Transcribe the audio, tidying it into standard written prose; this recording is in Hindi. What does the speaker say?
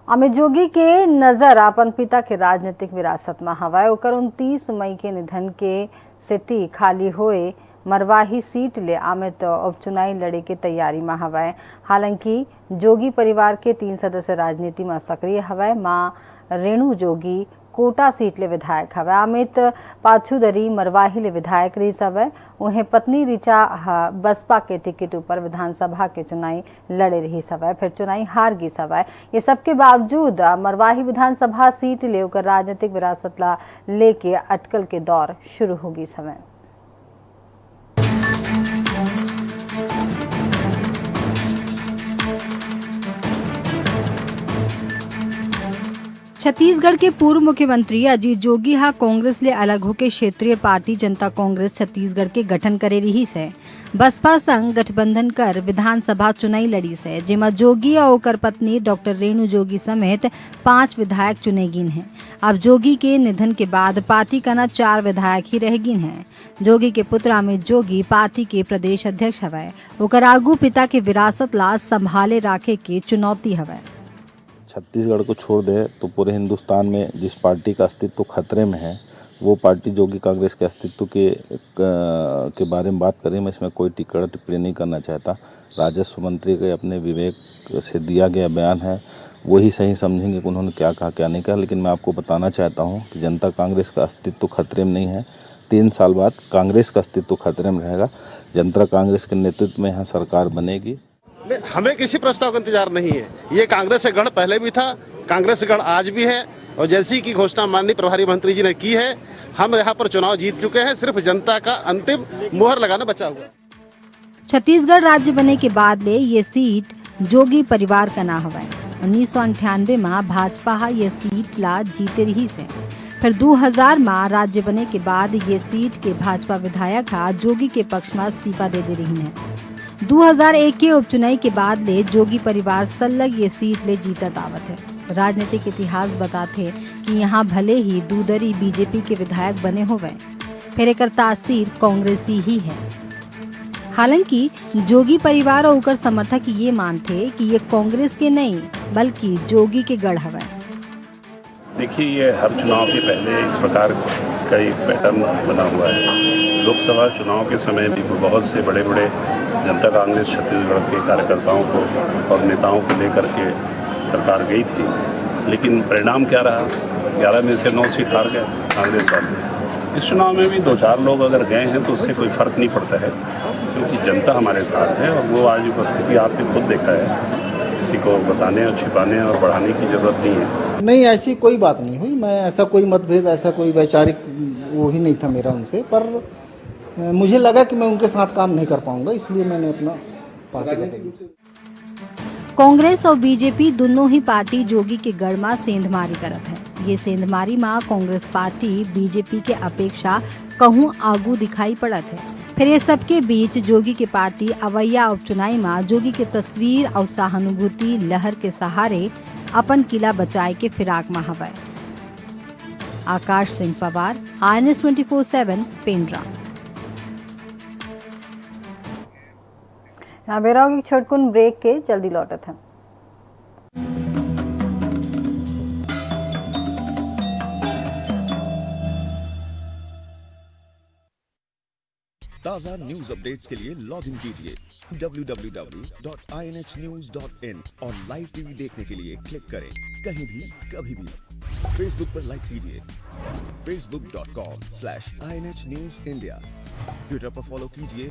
अमित जोगी के नजर अपन पिता के राजनीतिक विरासत में हवाए। ओकर 29 मई के निधन के स्थिति खाली होए मरवाही सीट ले अमित उपचुनाव लड़े के तैयारी में हवाए। हालांकि जोगी परिवार के 3 सदस्य राजनीति में सक्रिय हवाए। मां रेणु जोगी कोटा सीट ले विधायक हवे। अमित पाछुदरी मरवाही ले विधायक रही हवे। उन्हें पत्नी ऋचा बसपा के टिकट ऊपर विधानसभा के चुनाव लड़े रही हवे, फिर चुनाव हार गई हवे। ये सबके बावजूद मरवाही विधानसभा सीट ले ओकर राजनीतिक विरासत ला लेके अटकल के दौर शुरू हो गई हवे। छत्तीसगढ़ के पूर्व मुख्यमंत्री अजीत जोगी हा कांग्रेस ले अलग होके क्षेत्रीय पार्टी जनता कांग्रेस छत्तीसगढ़ के गठन करे रही से बसपा संग गठबंधन कर विधानसभा चुनाव लड़ी से, जेमा जोगी और ओकर पत्नी डॉक्टर रेणु जोगी समेत 5 विधायक चुने गिन हैं। अब जोगी के निधन के बाद पार्टी का न 4 विधायक ही रह गिन हैं। जोगी के पुत्र अमित जोगी पार्टी के प्रदेश अध्यक्ष हवे। ओकर आगू पिता के विरासत ला संभाले राखे के चुनौती हवे। छत्तीसगढ़ को छोड़ दे तो पूरे हिंदुस्तान में जिस पार्टी का अस्तित्व खतरे में है वो पार्टी जोगी कांग्रेस के अस्तित्व के बारे में बात करें। मैं इसमें कोई टिप्पणी नहीं करना चाहता। राजस्व मंत्री के अपने विवेक से दिया गया बयान है, वही सही समझेंगे कि उन्होंने क्या कहा क्या नहीं कहा। लेकिन मैं आपको बताना चाहता हूँ कि जनता कांग्रेस का अस्तित्व खतरे में नहीं है। 3 साल बाद कांग्रेस का अस्तित्व खतरे में रहेगा। जनता कांग्रेस के नेतृत्व में यहाँ सरकार बनेगी। हमें किसी प्रस्ताव का इंतजार नहीं है। ये कांग्रेस से गढ़ पहले भी था, कांग्रेस से गढ़ आज भी है और जैसी की घोषणा माननीय प्रभारी मंत्री जी ने की है, हम यहाँ पर चुनाव जीत चुके हैं। सिर्फ जनता का अंतिम मुहर लगाना बचा हुआ। छत्तीसगढ़ राज्य बने के बाद ले ये सीट जोगी परिवार का ना हवा। 1998 में भाजपा ये सीट ला जीते रही से, फिर 2000 में राज्य बने के बाद ये सीट के भाजपा विधायक जोगी के पक्ष में इस्तीफा दे रही है। 2001 के उपचुनाव के बाद ले जोगी परिवार सल्लग ये सीट ले जीतत आवत है। राजनीतिक इतिहास बताते कि यहाँ भले ही दूदरी बीजेपी के विधायक बने होवे, फिर एक तासीर कांग्रेसी ही है। हालांकि जोगी परिवार और ओकर समर्थक ये मानते कि ये कांग्रेस के नहीं बल्कि जोगी के गढ़ हवे। देखिए, ये हर चुनाव के पहले इस प्रकार का एक पैटर्न बना हुआ है। लोकसभा चुनाव के समय भी बहुत से बड़े बड़े जनता कांग्रेस छत्तीसगढ़ के कार्यकर्ताओं को और नेताओं को लेकर के सरकार गई थी, लेकिन परिणाम क्या रहा? 11 में से 9 सीट हार गए कांग्रेस वाले। इस चुनाव में भी 2-4 लोग अगर गए हैं तो उससे कोई फर्क नहीं पड़ता है, क्योंकि जनता हमारे साथ है और वो आज उपस्थिति आपने खुद देखा है। किसी को बताने और छिपाने और बढ़ाने की जरूरत नहीं है। नहीं, ऐसी कोई बात नहीं हुई। मैं ऐसा कोई मतभेद, ऐसा कोई वैचारिक वो ही नहीं था मेरा उनसे, पर मुझे लगा कि मैं उनके साथ काम नहीं कर पाऊंगा, इसलिए मैंने अपना पार्टी बदली। कांग्रेस और बीजेपी दोनों ही पार्टी जोगी के गढ़ में सेंधमारी करत है। ये सेंधमारी में कांग्रेस पार्टी बीजेपी के अपेक्षा कहूँ आगू दिखाई पड़त है। फिर ये सबके बीच जोगी के पार्टी अवैया उपचुनाव में जोगी के तस्वीर और सहानुभूति लहर के सहारे अपन किला बचाए के फिराक में हवे। आकाश सिंह पवार, INS 24/7 पेंड्रा। यहाँ बेराव की छोटकुन ब्रेक के जल्दी लौटत हैं। ताज़ा न्यूज अपडेट्स के लिए लॉग इन कीजिए www.inhnews.in और लाइव टीवी देखने के लिए क्लिक करें कहीं भी कभी भी। फेसबुक पर लाइक कीजिए facebook.com/INH News India। ट्विटर पर फॉलो कीजिए